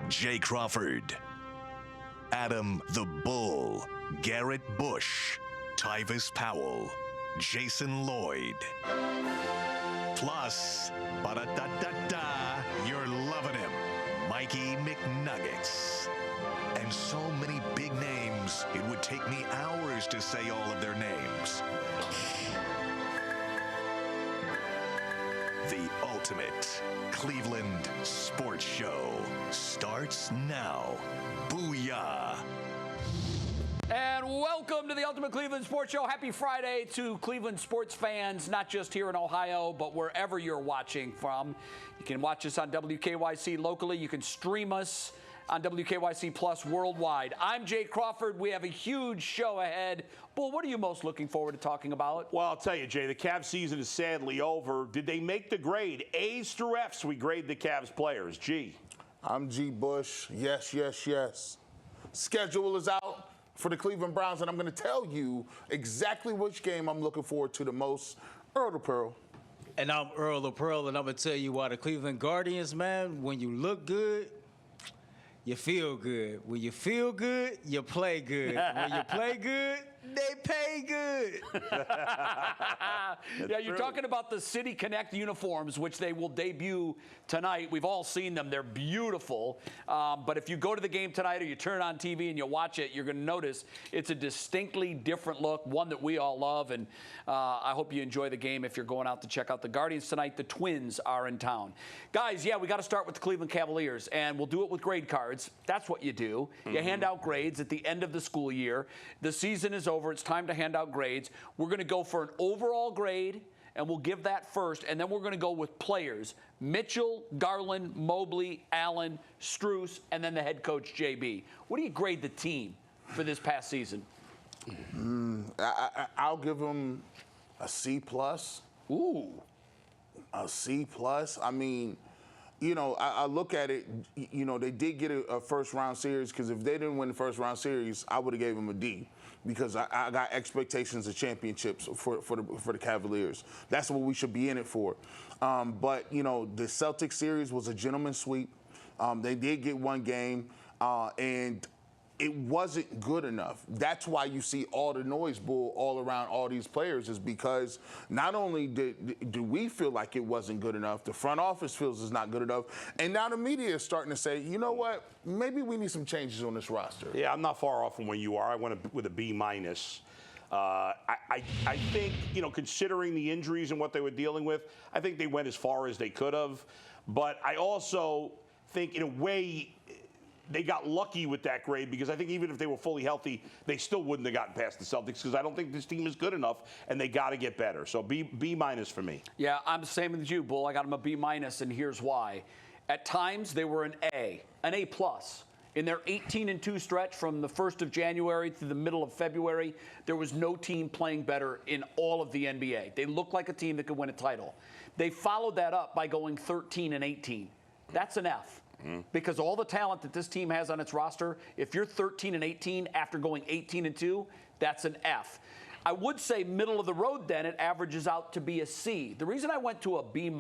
Jay Crawford, Adam the Bull, Garrett Bush, Tyvis Powell, Jason Lloyd. Plus, ba-da-da-da-da, you're loving him, Mikey McNuggets. And so many big names, it would take me hours to say all of their names. The ultimate Cleveland sports show starts now. Booyah! And welcome to the Ultimate Cleveland Sports Show. Happy Friday to Cleveland sports fans, not just here in Ohio, but wherever you're watching from. You can watch us on WKYC locally. You can stream us on WKYC Plus worldwide. I'm Jay Crawford. We have a huge show ahead. Bull, what are you most looking forward to talking about? Well, I'll tell you, Jay, the Cavs season is sadly over. Did they make the grade? A's through F's, we grade the Cavs players. G. I'm G. Bush. Yes, yes, yes. Schedule is out for the Cleveland Browns, and I'm going to tell you exactly which game I'm looking forward to the most. Earl the Pearl. And I'm Earl the Pearl, and I'm going to tell you why the Cleveland Guardians, man, when you look good, you feel good. When you feel good, you play good. When you play good, they pay good. Yeah, you're talking about the City Connect uniforms, which they will debut tonight. We've all seen them. They're beautiful. But if you go to the game tonight or you turn on TV and you watch it, you're going to notice it's a distinctly different look, one that we all love. And I hope you enjoy the game if you're going out to check out the Guardians tonight. The Twins are in town. Guys, yeah, we got to start with the Cleveland Cavaliers, and we'll do it with grade cards. That's what you do. You hand out grades at the end of the school year. The season is over. It's time to hand out grades. We're going to go for an overall grade, and we'll give that first, and then we're going to go with players. Mitchell, Garland, Mobley, Allen, Strus, and then the head coach, JB. What do you grade the team for this past season? I'll give them a C+. Ooh. A C+. I mean, you know, I look at it, you know, they did get a first-round series, because if they didn't win the first-round series, I would have gave them a D, because I got expectations of championships for the Cavaliers. That's what we should be in it for. But, you know, the Celtics series was a gentleman's sweep. They did get one game, and it wasn't good enough. That's why you see all the noise, Bull, all around all these players, is because not only do we feel like it wasn't good enough, the front office feels it's not good enough, and now the media is starting to say, you know what, maybe we need some changes on this roster. Yeah, I'm not far off from where you are. I went with a B-. I think, you know, considering the injuries and what they were dealing with, I think they went as far as they could have. But I also think, in a way, they got lucky with that grade, because I think even if they were fully healthy, they still wouldn't have gotten past the Celtics, because I don't think this team is good enough, and they got to get better. So B- for me. Yeah, I'm the same as you, Bull. I got them a B-, and here's why. At times, they were an A+. In their 18-2 stretch from the 1st of January to the middle of February, there was no team playing better in all of the NBA. They looked like a team that could win a title. They followed that up by going 13-18. That's an F. Because all the talent that this team has on its roster, if you're 13-18 after going 18-2, that's an F. I would say middle of the road then, it averages out to be a C. The reason I went to a B-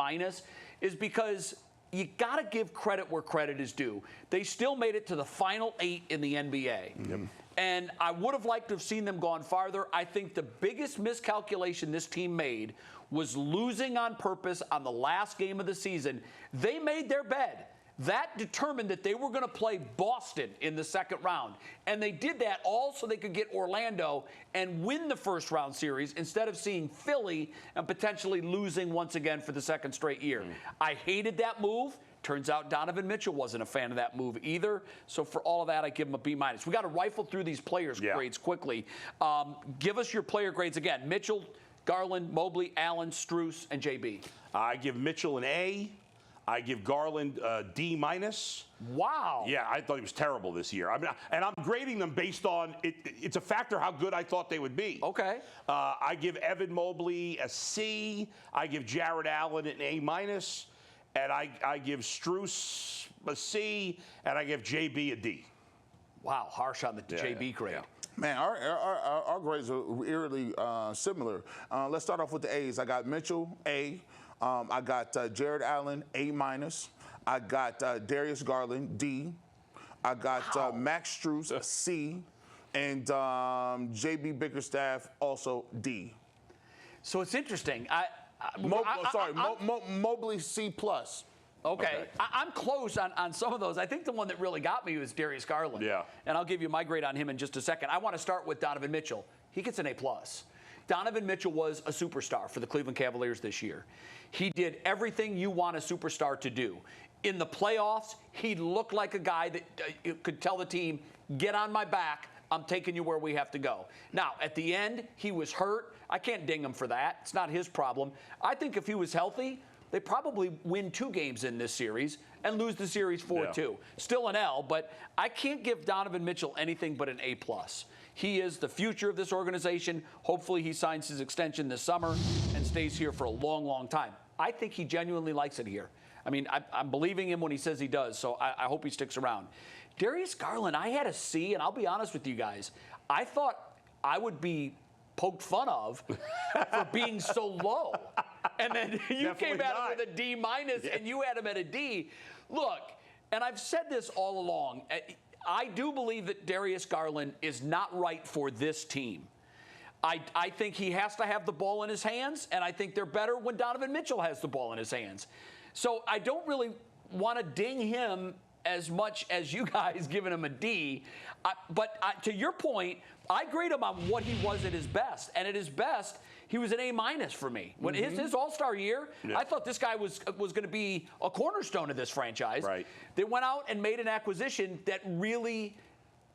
is because you got to give credit where credit is due. They still made it to the final 8 in the NBA. Yep. And I would have liked to have seen them gone farther. I think the biggest miscalculation this team made was losing on purpose on the last game of the season. They made their bed. That determined that they were going to play Boston in the second round. And they did that all so they could get Orlando and win the first round series instead of seeing Philly and potentially losing once again for the second straight year. I hated that move. Turns out Donovan Mitchell wasn't a fan of that move either. So for all of that, I give him a B-. We got to rifle through these players' grades quickly. Give us your player grades again. Mitchell, Garland, Mobley, Allen, Strus, and JB. I give Mitchell an A. I give Garland a D-. Wow. Yeah, I thought he was terrible this year. I mean, and I'm grading them based on it's a factor how good I thought they would be. Okay. I give Evan Mobley a C. I give Jared Allen an A-, and I give Strus a C, and I give JB a D. Wow, harsh on the JB grade. Yeah. Man, our grades are eerily similar. Let's start off with the A's. I got Mitchell, A. I got Jared Allen, A-. I got Darius Garland, D. I got Max Strus, a C, and J.B. Bickerstaff, also D. So it's interesting. Mobley C+. Okay. I'm close on some of those. I think the one that really got me was Darius Garland. Yeah. And I'll give you my grade on him in just a second. I want to start with Donovan Mitchell. He gets an A+. Donovan Mitchell was a superstar for the Cleveland Cavaliers this year. He did everything you want a superstar to do. In the playoffs, he looked like a guy that could tell the team, get on my back, I'm taking you where we have to go. Now, at the end, he was hurt. I can't ding him for that. It's not his problem. I think if he was healthy, they probably win 2 games in this series and lose the series 4-2. Yeah. Still an L, but I can't give Donovan Mitchell anything but an A+. He is the future of this organization. Hopefully he signs his extension this summer and stays here for a long, long time. I think he genuinely likes it here. I mean, I'm believing him when he says he does, so I hope he sticks around. Darius Garland, I had a C, and I'll be honest with you guys. I thought I would be poked fun of for being so low. And then you came at him with a D-, and you had him at a D. Look, and I've said this all along, I do believe that Darius Garland is not right for this team. I think he has to have the ball in his hands, and I think they're better when Donovan Mitchell has the ball in his hands. So I don't really want to ding him as much as you guys giving him a D. But to your point, I grade him on what he was at his best. And at his best, he was an A- for me. When his All-Star year, I thought this guy was going to be a cornerstone of this franchise. Right. They went out and made an acquisition that really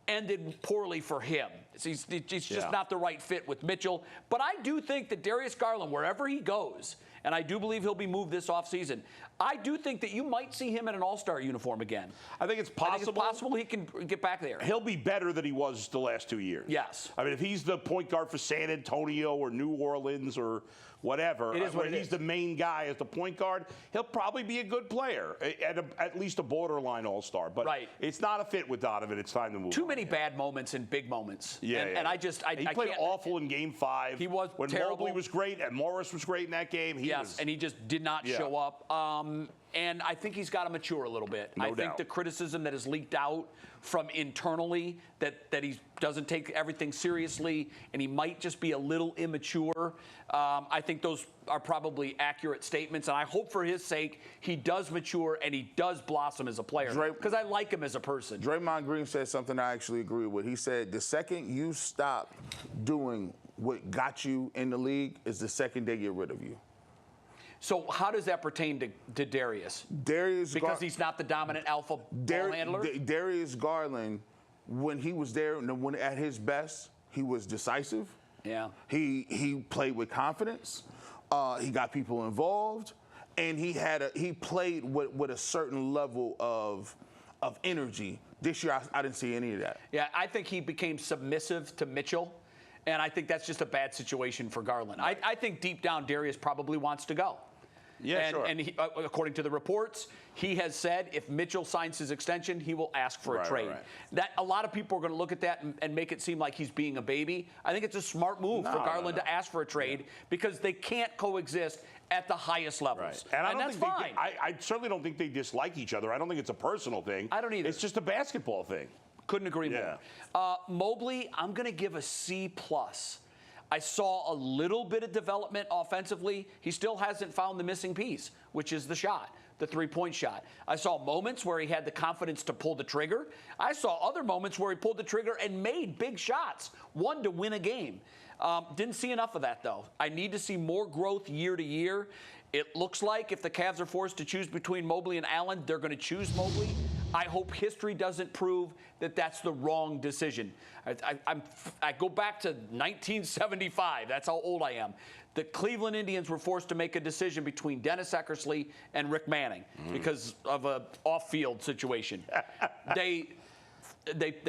ended poorly for him. He's just not the right fit with Mitchell. But I do think that Darius Garland, wherever he goes, and I do believe he'll be moved this offseason, I do think that you might see him in an All-Star uniform again. I think it's possible. I think it's possible he can get back there. He'll be better than he was the last 2 years. Yes. I mean, if he's the point guard for San Antonio or New Orleans or whatever, it is what he's the main guy as the point guard, he'll probably be a good player, at least a borderline All-Star. But it's not a fit with Donovan. It's time to move Too on. many bad moments and big moments. Yeah, and I he played awful in Game 5. He was when terrible. Mobley was great and Morris was great in that game. And he just did not show up. And I think he's got to mature a little bit. No I think doubt. the criticism that has leaked out from internally that he doesn't take everything seriously and he might just be a little immature, I think those are probably accurate statements. And I hope for his sake he does mature and he does blossom as a player because I like him as a person. Draymond Green said something I actually agree with. He said the second you stop doing what got you in the league is the second they get rid of you. So how does that pertain to Darius? Because he's not the dominant alpha ball handler? Darius Garland, when he was there, when at his best, he was decisive. Yeah. He played with confidence. He got people involved, and he played with a certain level of energy. This year, I didn't see any of that. Yeah, I think he became submissive to Mitchell, and I think that's just a bad situation for Garland. I think deep down, Darius probably wants to go. Yeah, sure. And he, according to the reports, he has said if Mitchell signs his extension, he will ask for a trade. Right. That a lot of people are going to look at that and make it seem like he's being a baby. I think it's a smart move for Garland to ask for a trade because they can't coexist at the highest levels. Right. And that's fine. I certainly don't think they dislike each other. I don't think it's a personal thing. I don't either. It's just a basketball thing. Couldn't agree more. Mobley, I'm going to give a C+. I saw a little bit of development offensively. He still hasn't found the missing piece, which is the shot, the three-point shot. I saw moments where he had the confidence to pull the trigger. I saw other moments where he pulled the trigger and made big shots, one to win a game. Didn't see enough of that, though. I need to see more growth year to year. It looks like if the Cavs are forced to choose between Mobley and Allen, they're going to choose Mobley. I hope history doesn't prove that that's the wrong decision. I go back to 1975. That's how old I am. The Cleveland Indians were forced to make a decision between Dennis Eckersley and Rick Manning because of an off-field situation. They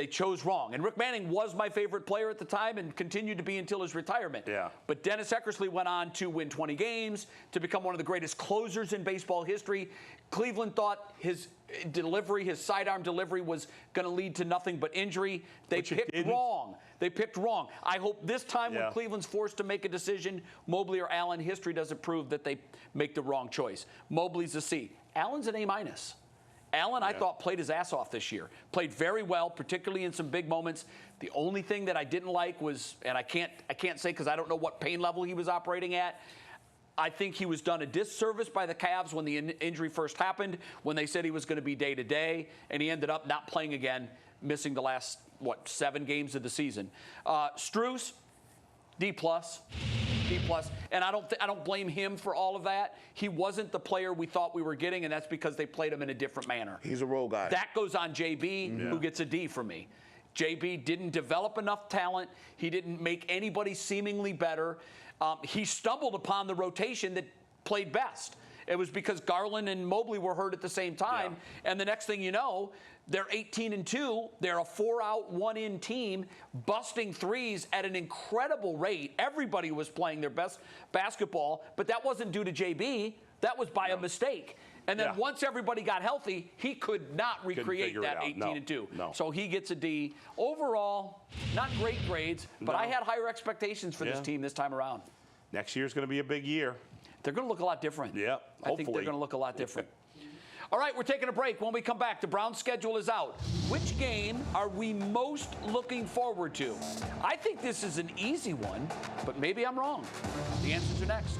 chose wrong. And Rick Manning was my favorite player at the time and continued to be until his retirement. Yeah. But Dennis Eckersley went on to win 20 games, to become one of the greatest closers in baseball history. Cleveland thought his delivery, his sidearm delivery, was going to lead to nothing but injury. They picked wrong. They picked wrong. I hope this time when Cleveland's forced to make a decision, Mobley or Allen, history doesn't prove that they make the wrong choice. Mobley's a C. Allen's an A-. Allen, I thought, played his ass off this year. Played very well, particularly in some big moments. The only thing that I didn't like was, and I can't say because I don't know what pain level he was operating at, I think he was done a disservice by the Cavs when the injury first happened, when they said he was going to be day-to-day, and he ended up not playing again, missing the last, 7 games of the season. Strus, D+. And I don't blame him for all of that. He wasn't the player we thought we were getting, and that's because they played him in a different manner. He's a role guy. That goes on JB, who gets a D for me. JB didn't develop enough talent. He didn't make anybody seemingly better. He stumbled upon the rotation that played best. It was because Garland and Mobley were hurt at the same time. Yeah. And the next thing you know, they're 18-2. They're a 4-out, 1-in team, busting threes at an incredible rate. Everybody was playing their best basketball, but that wasn't due to JB. That was by a mistake. And then once everybody got healthy, he could not recreate that 18-2. No. So he gets a D. Overall, not great grades, but I had higher expectations for this team this time around. Next year's going to be a big year. They're going to look a lot different. Yeah, I think they're going to look a lot different. All right, we're taking a break. When we come back, the Browns' schedule is out. Which game are we most looking forward to? I think this is an easy one, but maybe I'm wrong. The answers are next.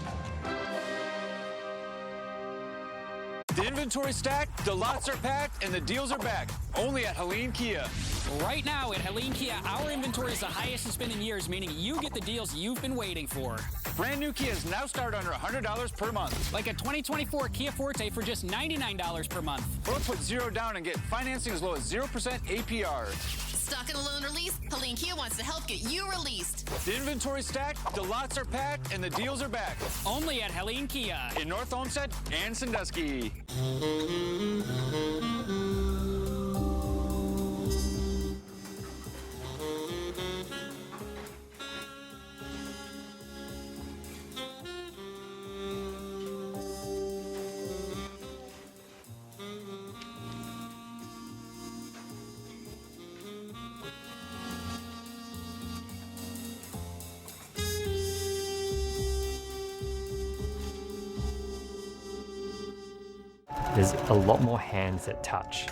The inventory's stacked, the lots are packed, and the deals are back. Only at Helene Kia. Right now at Helene Kia, our inventory is the highest it's been in years, meaning you get the deals you've been waiting for. Brand new Kias now start under $100 per month. Like a 2024 Kia Forte for just $99 per month. Or put $0 down and get financing as low as 0% APR. Stuck in a loan release? Helene Kia wants to help get you released. The inventory's stacked, the lots are packed, and the deals are back. Only at Helene Kia. In North Olmsted and Sandusky. There's a lot more hands that touch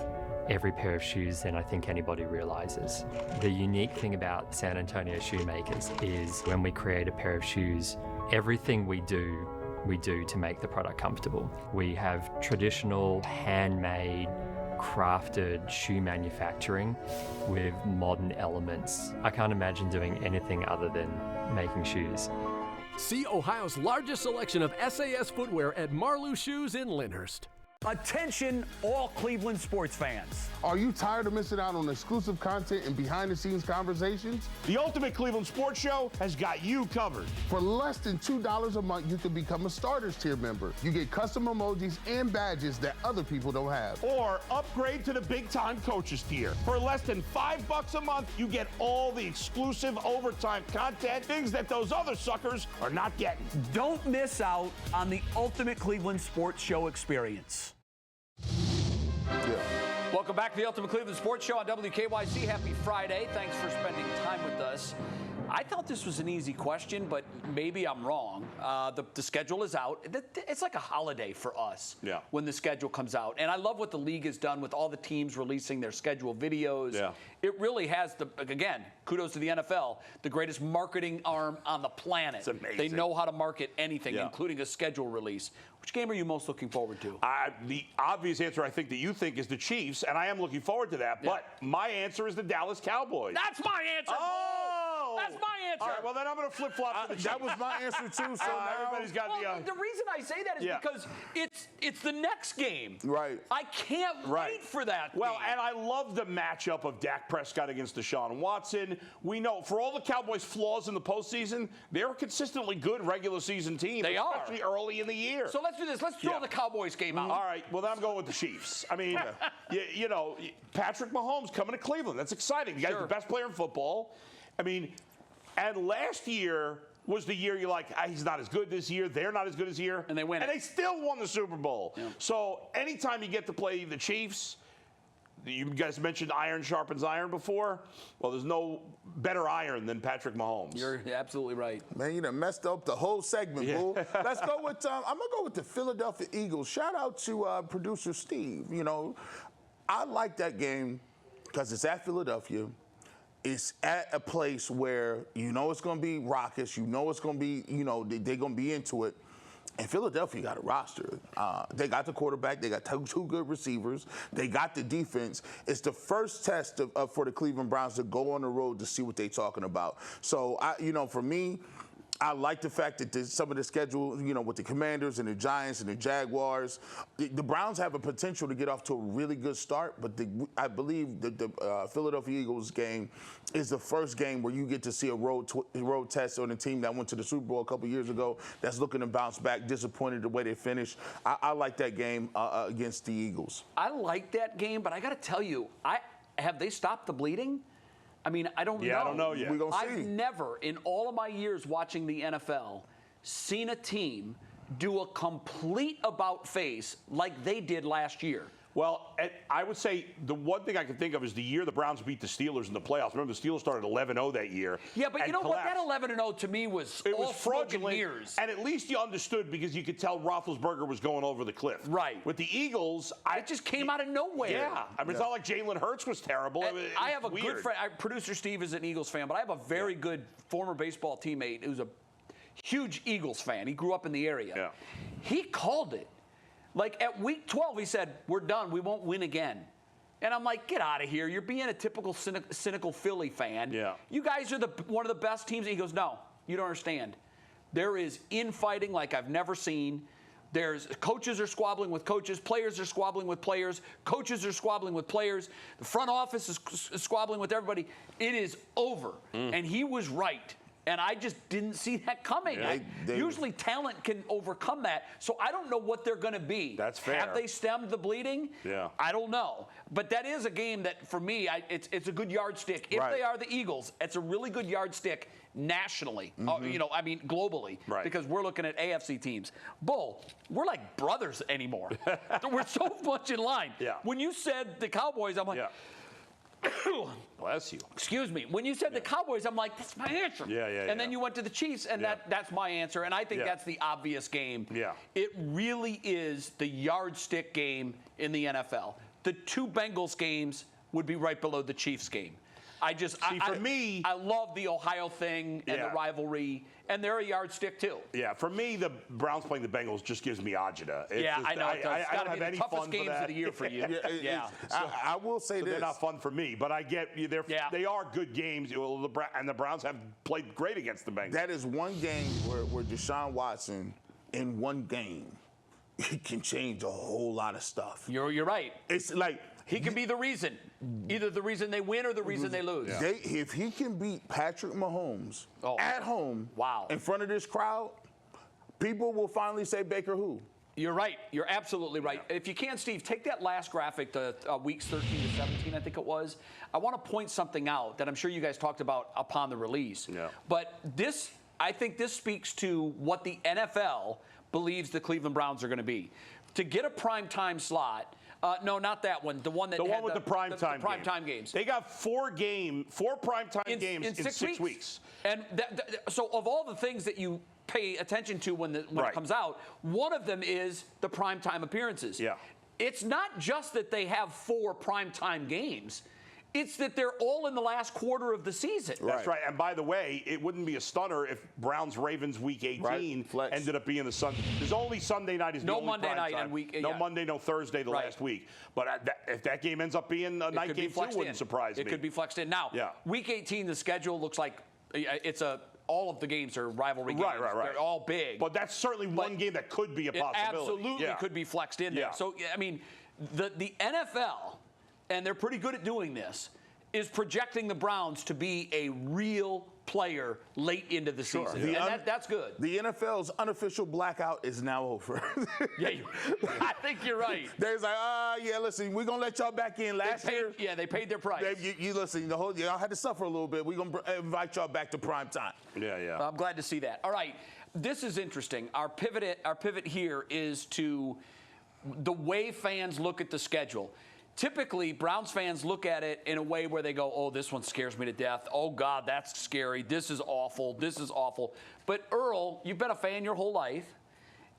every pair of shoes than I think anybody realizes. The unique thing about San Antonio Shoemakers is when we create a pair of shoes, everything we do to make the product comfortable. We have traditional, handmade, crafted shoe manufacturing with modern elements. I can't imagine doing anything other than making shoes. See Ohio's largest selection of SAS footwear at Marlou Shoes in Lyndhurst. Attention, all Cleveland sports fans. Are you tired of missing out on exclusive content and behind-the-scenes conversations? The Ultimate Cleveland Sports Show has got you covered. For less than $2 a month, you can become a Starters tier member. You get custom emojis and badges that other people don't have. Or upgrade to the big-time coaches tier. For less than $5 a month, you get all the exclusive overtime content, things that those other suckers are not getting. Don't miss out on the Ultimate Cleveland Sports Show experience. Welcome back to the Ultimate Cleveland Sports Show on WKYC. Happy Friday. Thanks for spending time with us. I thought this was an easy question, but maybe I'm wrong. The schedule is out. It's like a holiday for us when the schedule comes out. And I love what the league has done with all the teams releasing their schedule videos. Yeah. It really has, again, kudos to the NFL, the greatest marketing arm on the planet. It's amazing. They know how to market anything, including a schedule release. Which game are you most looking forward to? The obvious answer I think that you think is the Chiefs, and I am looking forward to that. But my answer is the Dallas Cowboys. That's my answer. Oh! That's my answer. All right, well, then I'm going to flip-flop to the Chiefs. That was my answer, too. So everybody's got the reason I say that is because it's the next game. Right. I can't wait for that Well, game. and I love the matchup of Dak Prescott against Deshaun Watson. We know, for all the Cowboys' flaws in the postseason, they're a consistently good regular season team. They are. Especially early in the year. So let's do this. Let's throw the Cowboys game out. All right, well, then I'm going with the Chiefs. I mean, you know, Patrick Mahomes coming to Cleveland. That's exciting. The guy's the best player in football. I mean, and last year was the year you're like, he's not as good this year. They're not as good this year. And they win. And they still won the Super Bowl. Yeah. So anytime you get to play the Chiefs, you guys mentioned iron sharpens iron before. Well, there's no better iron than Patrick Mahomes. You're absolutely right. Man, you done messed up the whole segment, boo. Let's go with, I'm going to go with the Philadelphia Eagles. Shout out to producer Steve. You know, I like that game because it's at Philadelphia. It's at a place where you know it's going to be raucous. You know it's going to be, they're going to be into it. And Philadelphia got a roster. They got the quarterback. They got two good receivers. They got the defense. It's the first test for the Cleveland Browns to go on the road to see what they're talking about. So, for me, I like the fact that some of the schedule, with the Commanders and the Giants and the Jaguars, the Browns have a potential to get off to a really good start, but I believe the Philadelphia Eagles game is the first game where you get to see a road test on a team that went to the Super Bowl a couple years ago that's looking to bounce back, disappointed the way they finished. I like that game against the Eagles. I like that game, but I got to tell you, have they stopped the bleeding? I mean, I don't know. Yeah, I don't know yet. We're gonna see. I've never, in all of my years watching the NFL, seen a team do a complete about face like they did last year. Well, I would say the one thing I can think of is the year the Browns beat the Steelers in the playoffs. Remember, the Steelers started 11-0 that year. Yeah, but you know collapsed. what? That 11-0 to me was all fraudulent. mirrors. And at least you understood because you could tell Roethlisberger was going over the cliff. Right. With the Eagles, it just came out of nowhere. Yeah. I mean, it's not like Jalen Hurts was terrible. I have a weird. good friend. Producer Steve is an Eagles fan, but I have a very good former baseball teammate who's a huge Eagles fan. He grew up in the area. Yeah. He called it. Like at week 12, he said, "We're done. We won't win again." And I'm like, get out of here. You're being a typical cynical Philly fan. Yeah. You guys are one of the best teams. He goes, no, you don't understand. There is infighting like I've never seen. There's coaches are squabbling with coaches. Players are squabbling with players. Coaches are squabbling with players. The front office is squabbling with everybody. It is over. And he was right. And I just didn't see that coming. Yeah, usually talent can overcome that. So I don't know what they're going to be. That's fair. Have they stemmed the bleeding? Yeah. I don't know. But that is a game that, for me, it's a good yardstick. If Right. they are the Eagles, it's a really good yardstick nationally. Globally. Right. Because we're looking at AFC teams. Bull, we're like brothers anymore. We're so much in line. Yeah. When you said the Cowboys, I'm like, Yeah. Bless you. excuse me. When you said the Cowboys, I'm like, that's my answer. Yeah. And then you went to the Chiefs, and that's my answer. And I think that's the obvious game. Yeah. It really is the yardstick game in the NFL. The two Bengals games would be right below the Chiefs game. I love the Ohio thing and the rivalry, and they're a yardstick too. Yeah, for me, the Browns playing the Bengals just gives me agita. I know it does. It's got to be the toughest fun games of the year for you. I will say this. They're not fun for me, but I get they are good games. And the Browns have played great against the Bengals. That is one game where Deshaun Watson, in one game, he can change a whole lot of stuff. You're right. It's like he can be the reason, either the reason they win or the reason they lose. Yeah. If he can beat Patrick Mahomes at home, in front of this crowd, people will finally say Baker who. You're right. You're absolutely right. If you can, Steve, take that last graphic to weeks 13 to 17, I think it was. I want to point something out that I'm sure you guys talked about upon the release. Yeah. But I think this speaks to what the NFL believes the Cleveland Browns are going to be. To get a primetime slot. No, not that one. The one that had with the primetime games. They got four primetime games in 6 weeks. And so, of all the things that you pay attention to when it comes out, one of them is the primetime appearances. Yeah. It's not just that they have 4 primetime games. It's that they're all in the last quarter of the season. That's right. And by the way, it wouldn't be a stunner if Browns-Ravens Week 18 ended up being the Sunday. There's only Sunday night is the only Monday night time. and week. No Monday, no Thursday the last week. But if that game ends up being a night game too, wouldn't surprise me. It could be flexed in. Now, Week 18, the schedule looks like all of the games are rivalry games. Right. They're all big. But that's certainly one game that could be a possibility. Absolutely could be flexed in there. So, I mean, the NFL, and they're pretty good at doing this, is projecting the Browns to be a real player late into the season. And that's good. The NFL's unofficial blackout is now over. I think you're right. There's like, listen, we're going to let y'all back in last year. Yeah, they paid their price. You listen, y'all had to suffer a little bit. We're going to invite y'all back to prime time. Yeah. I'm glad to see that. All right, this is interesting. Our pivot here is to the way fans look at the schedule. Typically, Browns fans look at it in a way where they go, oh, this one scares me to death. Oh, God, that's scary. This is awful. This is awful. But, Earl, you've been a fan your whole life.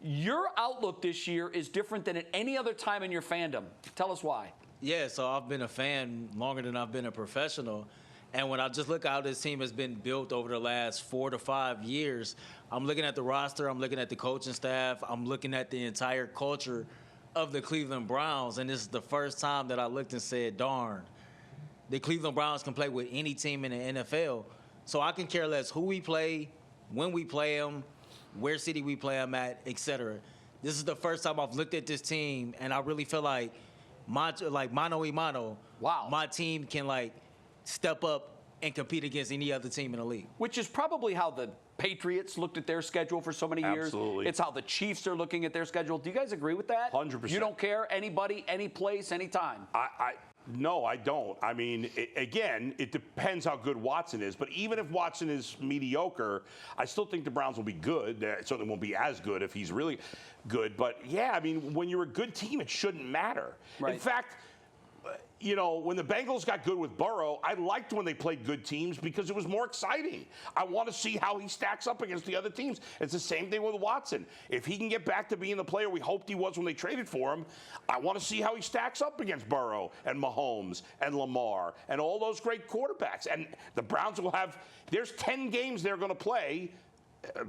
Your outlook this year is different than at any other time in your fandom. Tell us why. Yeah, so I've been a fan longer than I've been a professional. And when I just look at how this team has been built over the last 4 to 5 years, I'm looking at the roster, I'm looking at the coaching staff, I'm looking at the entire culture of the Cleveland Browns, and this is the first time that I looked and said, darn, the Cleveland Browns can play with any team in the NFL. So I can care less who we play, when we play them, where city we play them at, etc. This is the first time I've looked at this team, and I really feel like mano a mano, wow, my team can step up and compete against any other team in the league. Which is probably how the Patriots looked at their schedule for so many years. Absolutely. It's how the Chiefs are looking at their schedule. Do you guys agree with that? 100%. You don't care? Anybody, any place, anytime? No, I don't. I mean, again, it depends how good Watson is. But even if Watson is mediocre, I still think the Browns will be good. It certainly won't be as good if he's really good. But, yeah, I mean, when you're a good team, it shouldn't matter. Right. In fact, you know, when the Bengals got good with Burrow, I liked when they played good teams because it was more exciting. I want to see how he stacks up against the other teams. It's the same thing with Watson. If he can get back to being the player we hoped he was when they traded for him, I want to see how he stacks up against Burrow and Mahomes and Lamar and all those great quarterbacks. And the Browns will have, there's 10 games they're going to play,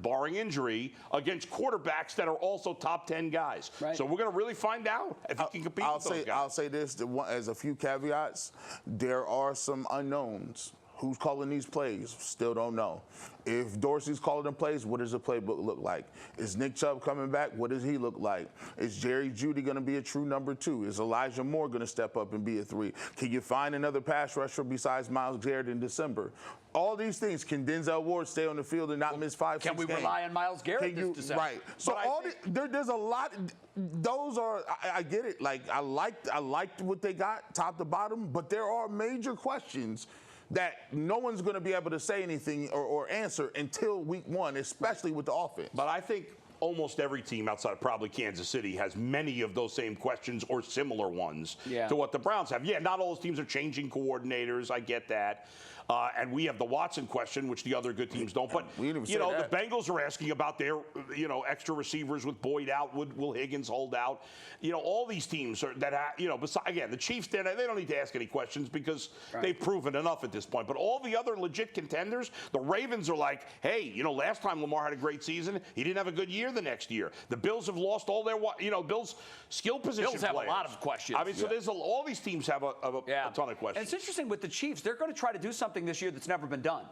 barring injury, against quarterbacks that are also top 10 guys. Right. So we're going to really find out if he can compete with those guys. I'll say this as a few caveats. There are some unknowns. Who's calling these plays? Still don't know. If Dorsey's calling them plays, what does the playbook look like? Is Nick Chubb coming back? What does he look like? Is Jerry Jeudy going to be a true number 2? Is Elijah Moore going to step up and be a 3? Can you find another pass rusher besides Myles Garrett in December? All these things. Can Denzel Ward stay on the field and not miss 5-6 games? Can we rely on Myles Garrett this December? Right. So there's a lot. Those are, I get it. Like, I liked what they got top to bottom, but there are major questions that no one's going to be able to say anything or answer until week 1, especially with the offense. But I think almost every team outside of probably Kansas City has many of those same questions or similar ones to what the Browns have. Yeah, not all those teams are changing coordinators. I get that. And we have the Watson question, which the other good teams don't. But, you know, the Bengals are asking about their, extra receivers with Boyd out. Will Higgins hold out? You know, all these teams are besides, again, the Chiefs, they don't need to ask any questions because they've proven enough at this point. But all the other legit contenders, the Ravens are like, hey, last time Lamar had a great season, he didn't have a good year the next year. The Bills have lost all their, Bills' skill position Bills have players. a lot of questions. I mean, so there's all these teams have a ton of questions. And it's interesting with the Chiefs. They're going to try to do something this year that's never been done.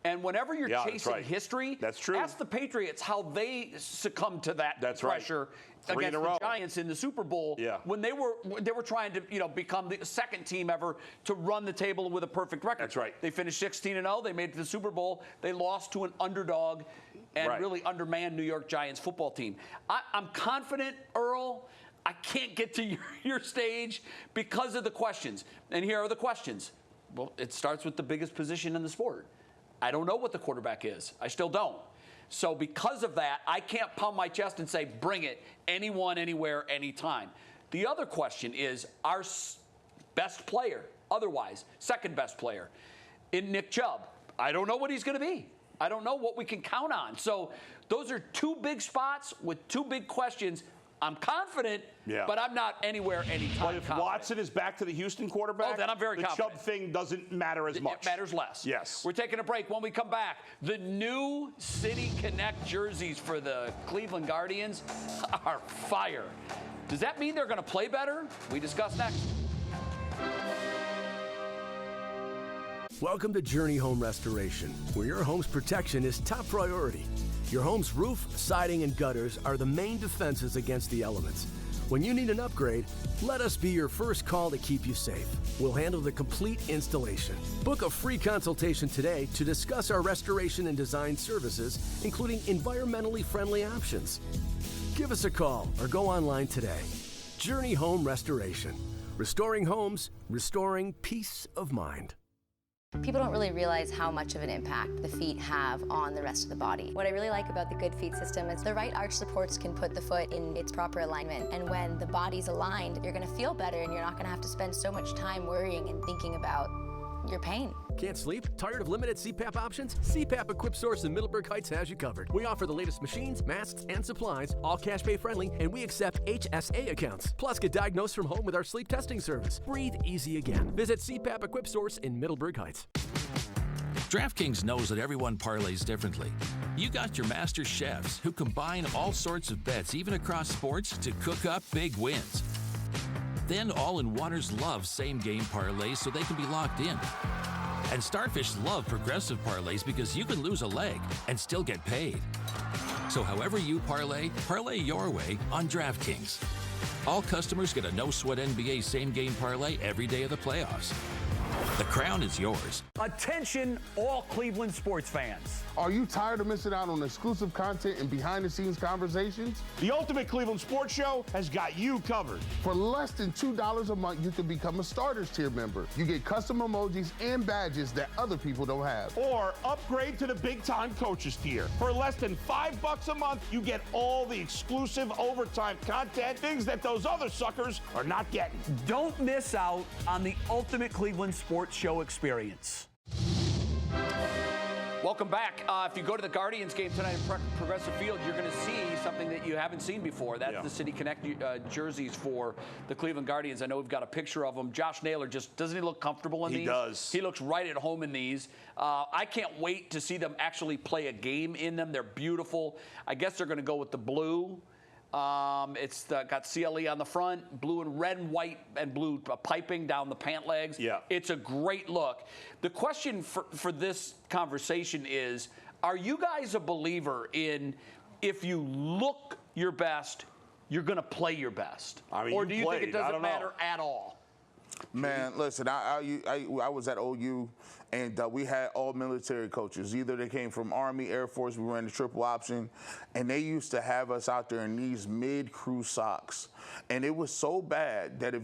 And whenever you're chasing history, that's true. Ask the Patriots how they succumbed to that pressure Three against the Giants in the Super Bowl when they were trying to become the second team ever to run the table with a perfect record. That's right. They finished 16-0. They made it to the Super Bowl. They lost to an underdog and really undermanned New York Giants football team. I'm confident, Earl. I can't get to your stage because of the questions. And here are the questions. Well, it starts with the biggest position in the sport. I don't know what the quarterback is. I still don't. So because of that, I can't pound my chest and say, bring it, anyone, anywhere, anytime. The other question is our best player, otherwise, second best player, in Nick Chubb. I don't know what he's going to be. I don't know what we can count on. So those are two big spots with two big questions. I'm confident, but I'm not anywhere, anytime. But if Watson is back to the Houston quarterback, then I'm very confident. The Chubb thing doesn't matter as much. It matters less. Yes. We're taking a break. When we come back, the new City Connect jerseys for the Cleveland Guardians are fire. Does that mean they're going to play better? We discuss next. Welcome to Journey Home Restoration, where your home's protection is top priority. Your home's roof, siding, and gutters are the main defenses against the elements. When you need an upgrade, let us be your first call to keep you safe. We'll handle the complete installation. Book a free consultation today to discuss our restoration and design services, including environmentally friendly options. Give us a call or go online today. Journey Home Restoration. Restoring homes, restoring peace of mind. People don't really realize how much of an impact the feet have on the rest of the body. What I really like about the Good Feet system is the right arch supports can put the foot in its proper alignment. And when the body's aligned, you're gonna feel better and you're not gonna have to spend so much time worrying and thinking about your pain. Can't sleep? Tired of limited CPAP options? CPAP Equip Source in Middleburg Heights has you covered. We offer the latest machines, masks, and supplies, all cash pay friendly, and we accept HSA accounts. Plus, get diagnosed from home with our sleep testing service. Breathe easy again. Visit CPAP Equip Source in Middleburg Heights. DraftKings knows that everyone parlays differently. You got your master chefs who combine all sorts of bets, even across sports, to cook up big wins. Then all-in-oneers love same-game parlays so they can be locked in. And Starfish love progressive parlays because you can lose a leg and still get paid. So however you parlay your way on DraftKings. All customers get a no-sweat NBA same-game parlay every day of the playoffs. The crown is yours. Attention, all Cleveland sports fans. Are you tired of missing out on exclusive content and behind-the-scenes conversations? The Ultimate Cleveland Sports Show has got you covered. For less than $2 a month, you can become a Starters tier member. You get custom emojis and badges that other people don't have. Or upgrade to the big-time coaches tier. For less than $5 a month, you get all the exclusive overtime content, things that those other suckers are not getting. Don't miss out on the Ultimate Cleveland Sports Show experience. Welcome back. If you go to the Guardians game tonight at Progressive Field, you're going to see something that you haven't seen before. That's the City Connect jerseys for the Cleveland Guardians. I know we've got a picture of them. Josh Naylor doesn't he look comfortable in these? He does. He looks right at home in these. I can't wait to see them actually play a game in them. They're beautiful. I guess they're going to go with the blue. It's got CLE on the front, blue and red and white and blue piping down the pant legs. Yeah. It's a great look. The question for this conversation is, are you guys a believer in if you look your best, you're going to play your best? I mean, or do you think it doesn't matter at all? Man, listen, I was at OU, and we had all military coaches. Either they came from Army, Air Force, we ran the triple option, and they used to have us out there in these mid-crew socks. And it was so bad that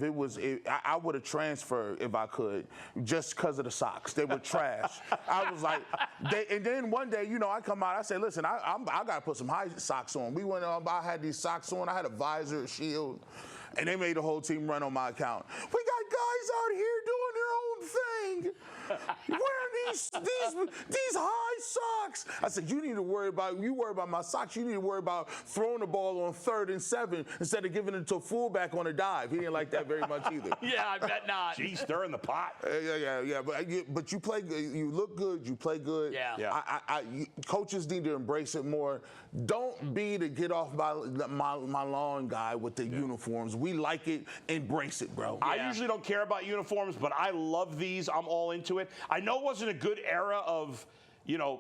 I would have transferred if I could, just because of the socks. They were trash. I was like, and then one day, I come out, I say, listen, I got to put some high socks on. We went on, I had these socks on, I had a visor, a shield. And they made the whole team run on my account. We got guys out here doing their own thing, wearing these high socks. I said, you worry about my socks. You need to worry about throwing the ball on 3rd and 7 instead of giving it to a fullback on a dive. He didn't like that very much either. Yeah, I bet not. Gee, stirring the pot. Yeah. But you play good. You look good. You play good. Yeah. Coaches need to embrace it more. Don't be the get off my lawn guy with the uniforms. We like it. Embrace it, bro. I usually don't care about uniforms, but I love these. I'm all into it. I know it wasn't a good era of,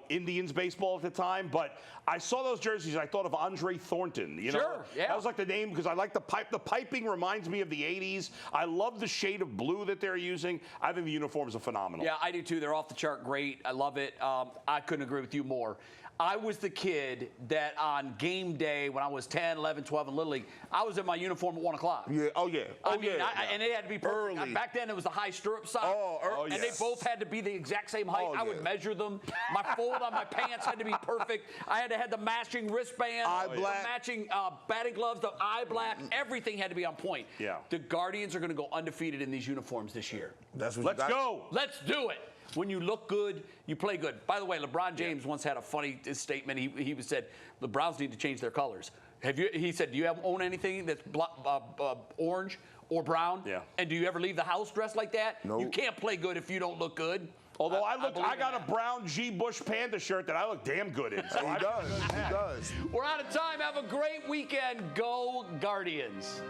Indians baseball at the time, but I saw those jerseys. I thought of Andre Thornton. Sure, yeah. That was like the name because I like the pipe. The piping reminds me of the 80s. I love the shade of blue that they're using. I think the uniforms are phenomenal. Yeah, I do too. They're off the chart great. I love it. I couldn't agree with you more. I was the kid that on game day when I was 10, 11, 12 in Little League, I was in my uniform at 1 o'clock. Yeah. Oh, yeah. And it had to be perfect. Early. Back then, it was the high stirrup sock. And they both had to be the exact same height. I would measure them. My fold on my pants had to be perfect. I had to have the matching wristband, the matching batting gloves, the eye black. Everything had to be on point. Yeah. The Guardians are going to go undefeated in these uniforms this year. Let's go. Let's do it. When you look good, you play good. By the way, LeBron James once had a funny statement. He said, the Browns need to change their colors. He said, do you own anything that's orange or brown? Yeah. And do you ever leave the house dressed like that? Nope. You can't play good if you don't look good. Although I got a brown G. Bush Panda shirt that I look damn good in. So He does. We're out of time. Have a great weekend. Go Guardians.